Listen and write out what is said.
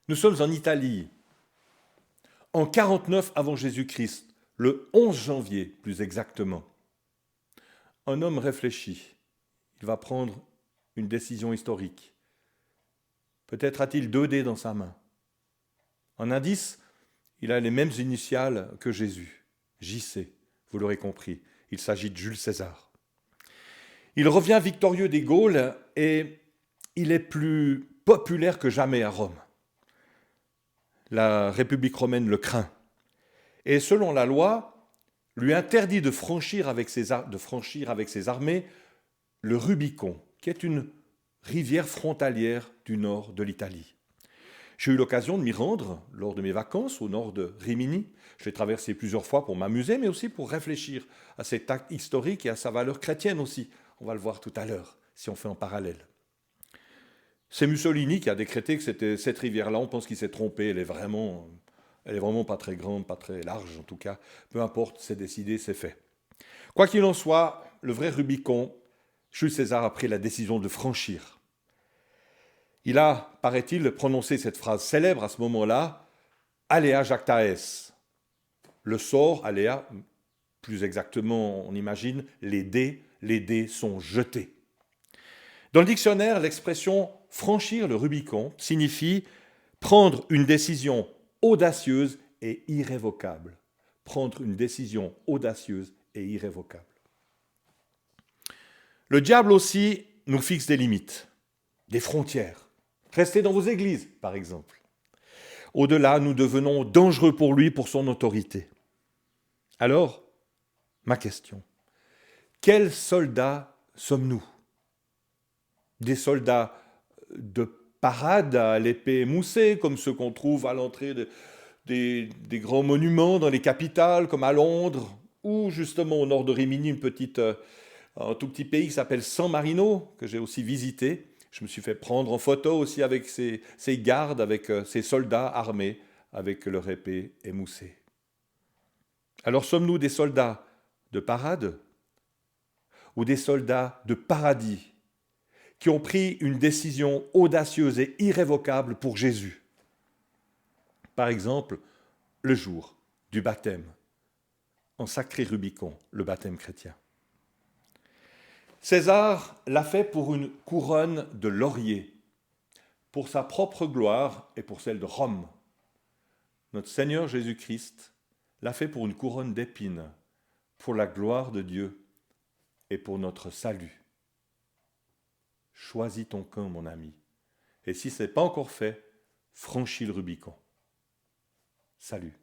Nous sommes en Italie, en 49 avant Jésus-Christ, le 11 janvier plus exactement. Un homme réfléchit, il va prendre une décision historique. Peut-être a-t-il 2 dés dans sa main. En indice, il a les mêmes initiales que Jésus, JC, vous l'aurez compris, il s'agit de Jules César. Il revient victorieux des Gaules et il est plus populaire que jamais à Rome. La République romaine le craint. Et selon la loi, lui interdit de franchir avec ses armées le Rubicon, qui est une rivière frontalière du nord de l'Italie. J'ai eu l'occasion de m'y rendre lors de mes vacances au nord de Rimini. Je l'ai traversé plusieurs fois pour m'amuser, mais aussi pour réfléchir à cet acte historique et à sa valeur chrétienne aussi. On va le voir tout à l'heure, si on fait en parallèle. C'est Mussolini qui a décrété que c'était cette rivière-là. On pense qu'il s'est trompé. Elle est vraiment pas très grande, pas très large en tout cas. Peu importe, c'est décidé, c'est fait. Quoi qu'il en soit, le vrai Rubicon, Jules César a pris la décision de franchir. Il a, paraît-il, prononcé cette phrase célèbre à ce moment-là, « Alea jactaes ». Le sort, Alea, plus exactement, on imagine, les dés sont jetés. Dans le dictionnaire, l'expression « franchir le Rubicon » signifie prendre une décision audacieuse et irrévocable. Prendre une décision audacieuse et irrévocable. Le diable aussi nous fixe des limites, des frontières. Restez dans vos églises, par exemple. Au-delà, nous devenons dangereux pour lui, pour son autorité. Alors, ma question, quels soldats sommes-nous? Des soldats de parade à l'épée émoussée, comme ceux qu'on trouve à l'entrée des grands monuments dans les capitales, comme à Londres, ou justement au nord de Rimini, un tout petit pays qui s'appelle San Marino, que j'ai aussi visité. Je me suis fait prendre en photo aussi avec ces gardes, avec ces soldats armés, avec leur épée émoussée. Alors sommes-nous des soldats de parade ou des soldats de paradis qui ont pris une décision audacieuse et irrévocable pour Jésus? Par exemple, le jour du baptême, en sacré Rubicon, le baptême chrétien. César l'a fait pour une couronne de laurier, pour sa propre gloire et pour celle de Rome. Notre Seigneur Jésus-Christ l'a fait pour une couronne d'épines, pour la gloire de Dieu et pour notre salut. Choisis ton camp, mon ami. Et si ce n'est pas encore fait, franchis le Rubicon. Salut.